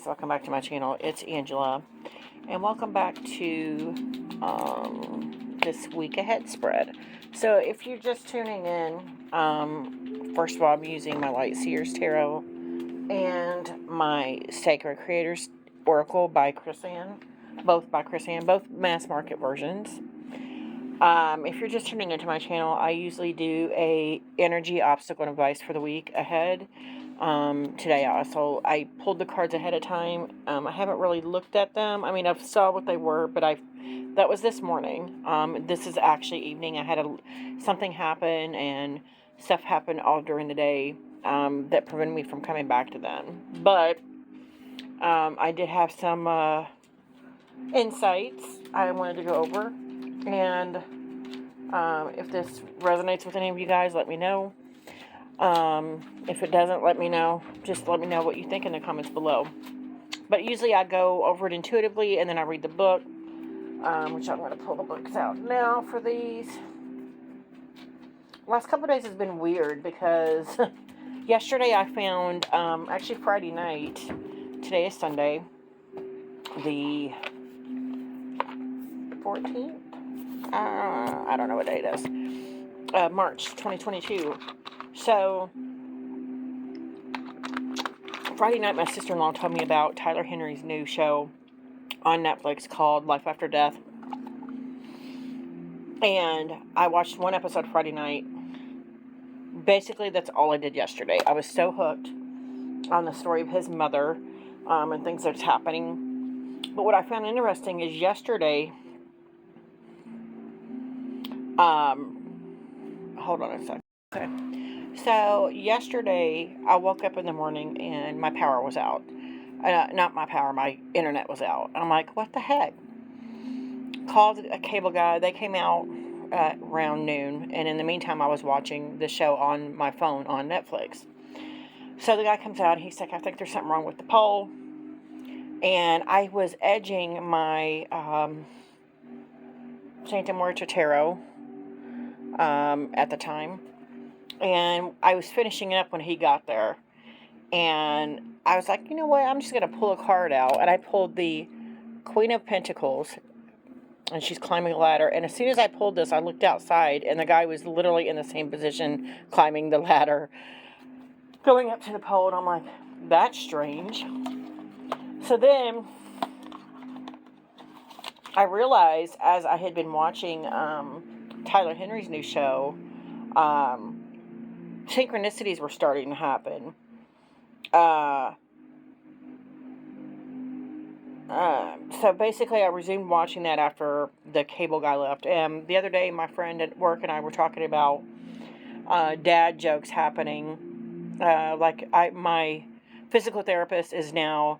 Welcome back to my channel. It's Angela, and welcome back to this week ahead spread. So if you're just tuning in, first of all, I'm using my Light Seers Tarot and my Sacred Creators Oracle by Chris-Anne, both mass market versions. If you're just tuning into my channel, I usually do a energy obstacle and advice for the week ahead. Today I pulled the cards ahead of time. I haven't really looked at them. I mean, I saw what they were, but that was this morning. This is actually evening. I had something happen, and stuff happened all during the day that prevented me from coming back to them. But I did have some insights I wanted to go over, and if this resonates with any of you guys, let me know. If it doesn't, let me know. Just let me know what you think in the comments below. But usually I go over it intuitively, and then I read the book, which I'm going to pull the books out now for these. Last couple of days has been weird because yesterday I found, actually Friday night, today is Sunday, the 14th? I don't know what day it is. March 2022. So, Friday night, my sister-in-law told me about Tyler Henry's new show on Netflix called Life After Death. And I watched one episode Friday night. Basically, that's all I did yesterday. I was so hooked on the story of his mother and things that's happening. But what I found interesting is yesterday, hold on a second. Okay. So, yesterday, I woke up in the morning and my power was out. Not my power, my internet was out. I'm like, what the heck? Called a cable guy. They came out around noon. And in the meantime, I was watching the show on my phone on Netflix. So, the guy comes out. He's like, I think there's something wrong with the pole. And I was edging my Santa Muerta Tarot at the time. And I was finishing it up when he got there. And I was like, you know what? I'm just going to pull a card out. And I pulled the Queen of Pentacles. And she's climbing a ladder. And as soon as I pulled this, I looked outside. And the guy was literally in the same position, climbing the ladder, going up to the pole. And I'm like, that's strange. So then I realized, as I had been watching Tyler Henry's new show, synchronicities were starting to happen. So basically I resumed watching that after the cable guy left. The other day my friend at work and I were talking about dad jokes happening. My physical therapist is now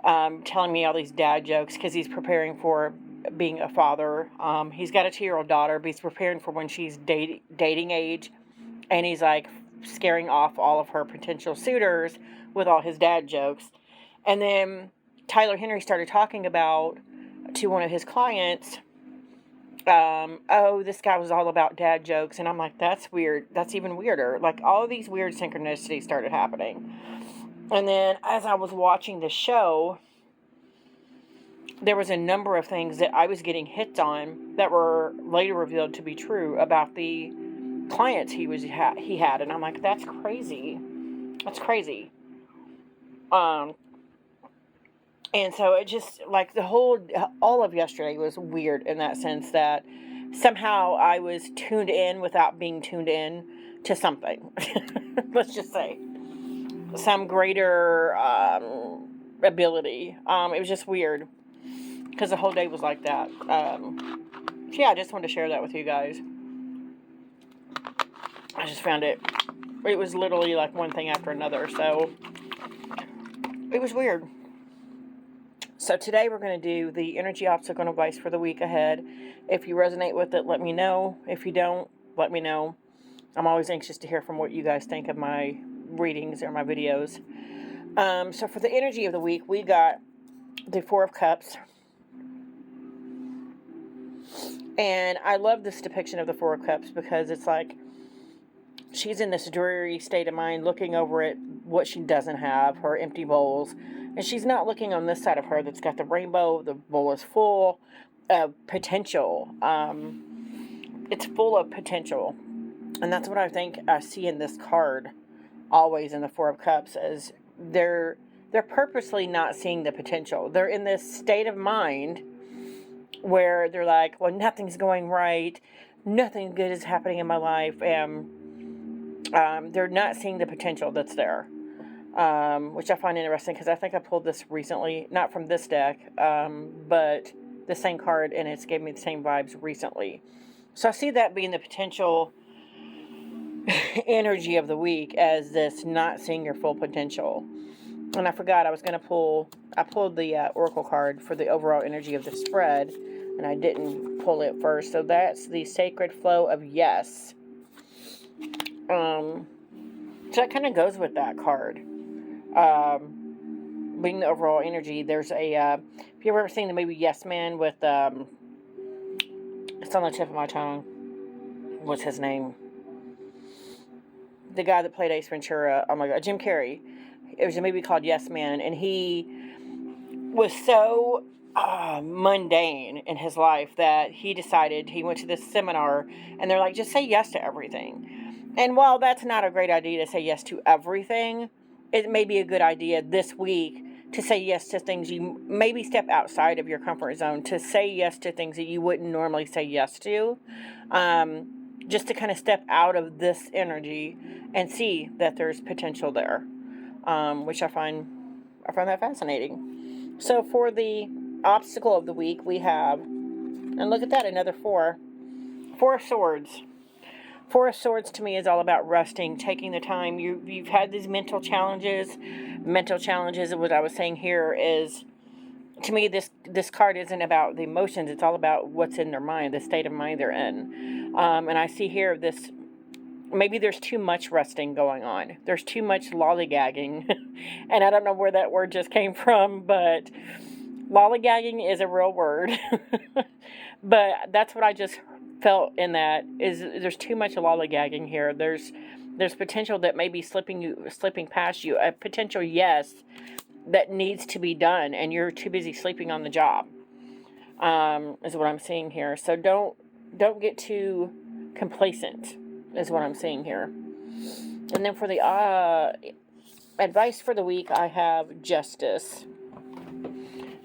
telling me all these dad jokes because he's preparing for being a father. He's got a 2-year-old daughter, but he's preparing for when she's dating age. And he's like scaring off all of her potential suitors with all his dad jokes. And then Tyler Henry started talking about to one of his clients, this guy was all about dad jokes. And I'm like, that's weird. That's even weirder. Like, all of these weird synchronicities started happening. And then as I was watching the show, there was a number of things that I was getting hits on that were later revealed to be true about the clients he had. And I'm like, that's crazy. That's crazy. And so it just, like, all of yesterday was weird in that sense that somehow I was tuned in without being tuned in to something. Let's just say. Some greater ability. It was just weird. Because the whole day was like that. So yeah, I just wanted to share that with you guys. I just found it was literally like one thing after another. So it was weird. So today we're going to do the energy obstacle and advice for the week ahead. If you resonate with it, let me know. If you don't, let me know. I'm always anxious to hear from what you guys think of my readings or my videos. So for the energy of the week, we got the 4 of Cups. And I love this depiction of the 4 of Cups because it's like she's in this dreary state of mind looking over at what she doesn't have, her empty bowls. And she's not looking on this side of her that's got the rainbow. The bowl is full of potential. It's full of potential. And that's what I think I see in this card always in the Four of Cups, is they're purposely not seeing the potential. They're in this state of mind where they're like, well, nothing's going right, nothing good is happening in my life, and they're not seeing the potential that's there, which I find interesting because I think I pulled this recently, not from this deck, but the same card, and it's gave me the same vibes recently. So I see that being the potential energy of the week, as this not seeing your full potential. And I forgot I was going to I pulled the Oracle card for the overall energy of the spread, and I didn't pull it first. So that's the sacred flow of yes. So that kind of goes with that card. Being the overall energy, there's a, if you ever seen the movie Yes Man with, it's on the tip of my tongue. What's his name? The guy that played Ace Ventura. Oh my God, Jim Carrey. It was a movie called Yes Man, and he was so mundane in his life that he decided, he went to this seminar, and they're like, just say yes to everything. And while that's not a great idea to say yes to everything, it may be a good idea this week to say yes to things you maybe step outside of your comfort zone, to say yes to things that you wouldn't normally say yes to, just to kind of step out of this energy and see that there's potential there, which I find that fascinating. So for the obstacle of the week, we have, and look at that, another four of swords. Four of Swords to me is all about resting, taking the time. You've had these mental challenges. Mental challenges, what I was saying here is, to me, this card isn't about the emotions. It's all about what's in their mind, the state of mind they're in. And I see here this, maybe there's too much resting going on. There's too much lollygagging. And I don't know where that word just came from, but lollygagging is a real word. But that's what I just felt in that, is there's too much lollygagging here. There's potential that may be slipping past you, a potential yes that needs to be done, and you're too busy sleeping on the job, is what I'm seeing here. So don't get too complacent, is what I'm seeing here. And then for the advice for the week, I have Justice.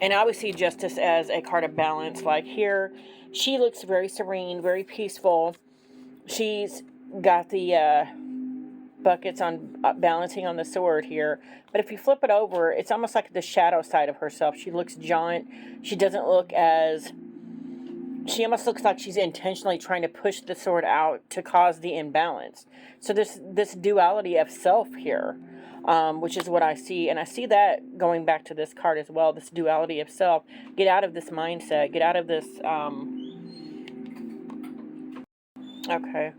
And I always see Justice as a card of balance. Like here, she looks very serene, very peaceful. She's got the buckets on balancing on the sword here. But if you flip it over, it's almost like the shadow side of herself. She looks jaunt. She doesn't look as... She almost looks like she's intentionally trying to push the sword out to cause the imbalance. So this duality of self here, which is what I see. And I see that going back to this card as well, this duality of self. Get out of this mindset. Get out of this... Okay.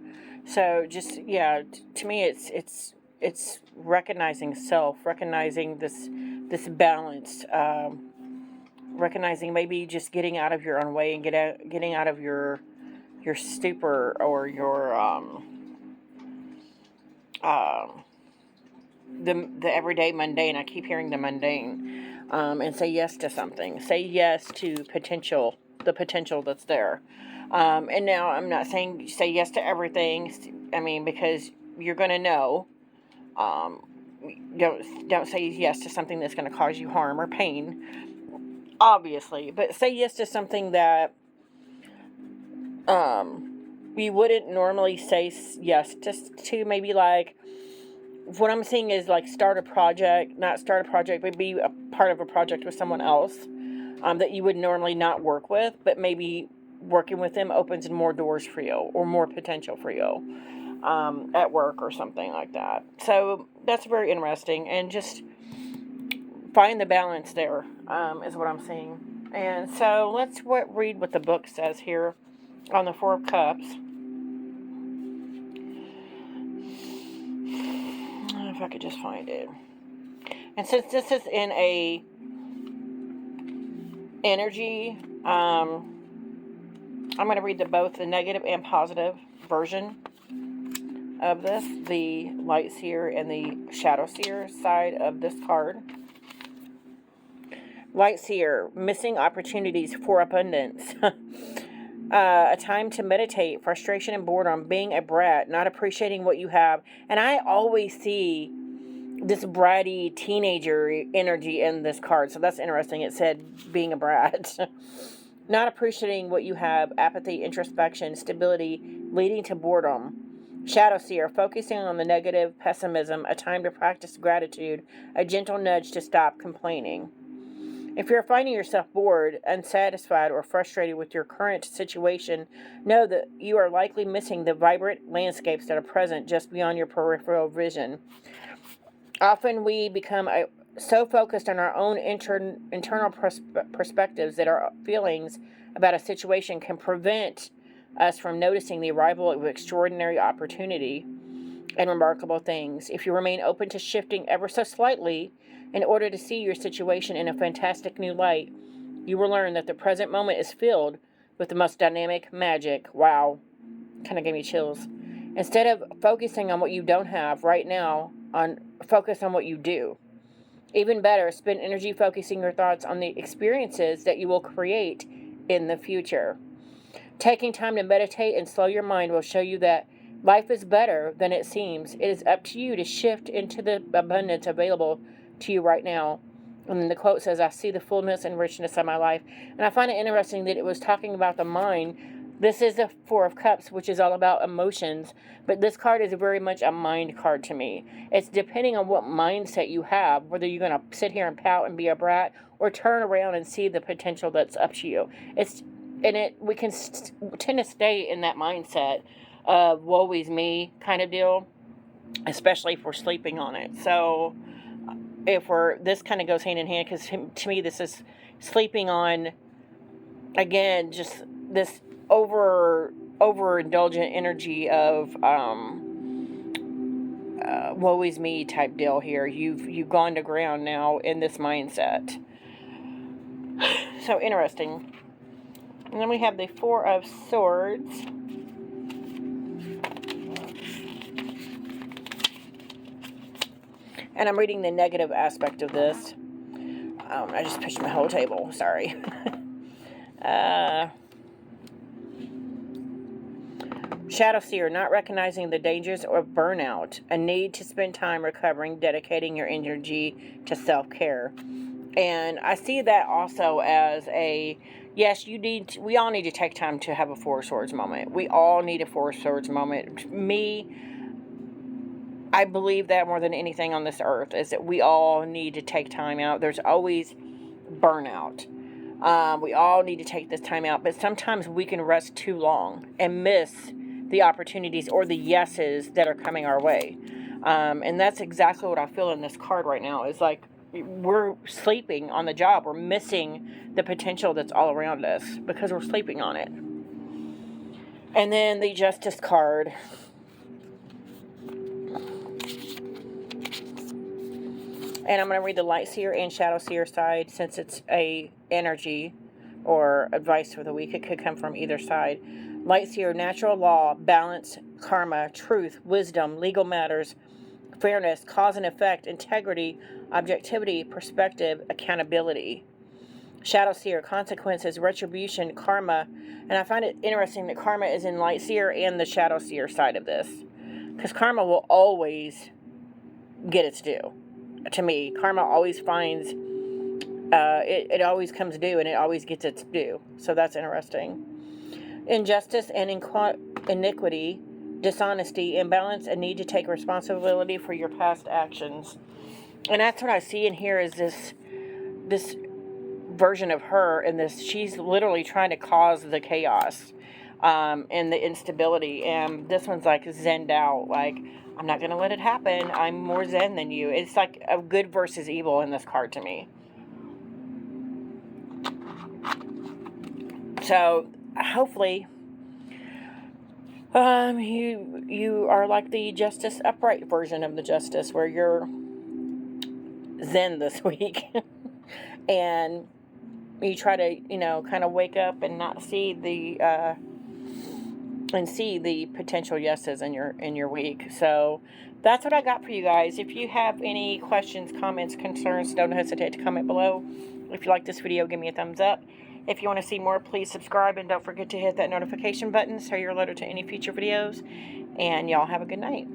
So just, yeah, to me it's recognizing self, recognizing this balance, recognizing maybe just getting out of your own way and getting out of your stupor or your the everyday mundane. I keep hearing the mundane, and say yes to something. Say yes to the potential that's there. And now I'm not saying say yes to everything. I mean, because you're going to know. Don't say yes to something that's going to cause you harm or pain, obviously. But say yes to something that you wouldn't normally say yes to. Maybe like, what I'm seeing is like start a project, but be a part of a project with someone else that you would normally not work with, but maybe working with them opens more doors for you or more potential for you at work or something like that. So that's very interesting, and just find the balance there, is what I'm seeing. And so let's read what the book says here on the Four of Cups. If I could just find it. And since this is in a energy, I'm going to read both the negative and positive version. of this, the Light Seer and the Shadow Seer side of this card. Light Seer, missing opportunities for abundance. A time to meditate, frustration and boredom, being a brat, not appreciating what you have. And I always see this bratty teenager energy in this card. So that's interesting. It said being a brat. Not appreciating what you have, apathy, introspection, stability, leading to boredom. Shadow Seer, focusing on the negative, pessimism, a time to practice gratitude, a gentle nudge to stop complaining. If you're finding yourself bored, unsatisfied, or frustrated with your current situation, know that you are likely missing the vibrant landscapes that are present just beyond your peripheral vision. Often we become so focused on our own internal perspectives that our feelings about a situation can prevent us from noticing the arrival of extraordinary opportunity and remarkable things. If you remain open to shifting ever so slightly in order to see your situation in a fantastic new light, you will learn that the present moment is filled with the most dynamic magic. Wow, kind of gave me chills. Instead of focusing on what you don't have right now, focus on what you do. Even better, spend energy focusing your thoughts on the experiences that you will create in the future. Taking time to meditate and slow your mind will show you that life is better than it seems. It is up to you to shift into the abundance available to you right now. And then the quote says, I see the fullness and richness of my life. And I find it interesting that it was talking about the mind. This is the Four of Cups, which is all about emotions. But this card is very much a mind card to me. It's depending on what mindset you have, whether you're going to sit here and pout and be a brat or turn around and see the potential that's up to you. We can tend to stay in that mindset of woe is me kind of deal, especially if we're sleeping on it. So this kind of goes hand in hand, because to me this is sleeping on, again, just this overindulgent energy of woe is me type deal here. You've gone to ground now in this mindset. So interesting. And then we have the Four of Swords. And I'm reading the negative aspect of this. I just pushed my whole table. Sorry. Shadow Seer, not recognizing the dangers of burnout. A need to spend time recovering, dedicating your energy to self-care. And I see that also as yes, we all need to take time to have a Four of Swords moment. We all need a Four of Swords moment. I believe that more than anything on this earth, is that we all need to take time out. There's always burnout. We all need to take this time out, but sometimes we can rest too long and miss the opportunities or the yeses that are coming our way. And that's exactly what I feel in this card right now. Is like we're sleeping on the job. We're missing the potential that's all around us because we're sleeping on it. And then the Justice card. And I'm going to read the Light Seer and Shadow Seer side, since it's a energy or advice for the week. It could come from either side. Light Seer, natural law, balance, karma, truth, wisdom, legal matters, fairness, cause and effect, integrity, objectivity, perspective, accountability. Shadow Seer, consequences, retribution, karma. And I find it interesting that karma is in Light Seer and the Shadow Seer side of this, because karma will always get its due. To me, karma always finds, it always comes due, and it always gets its due. So that's interesting. Injustice and iniquity, dishonesty, imbalance, and need to take responsibility for your past actions. And that's what I see in here, is this version of her, and she's literally trying to cause the chaos and the instability. And this one's like zenned out, like, I'm not going to let it happen. I'm more zen than you. It's like a good versus evil in this card to me. So hopefully you are like the Justice upright version of the Justice, where you're zen this week. And you try to, kind of wake up and not see the and see the potential yeses in your week. So that's what I got for you guys. If you have any questions, comments, concerns, don't hesitate to comment below. If you like this video, give me a thumbs up. If you want to see more, please subscribe, and don't forget to hit that notification button so you're alerted to any future videos. And y'all have a good night.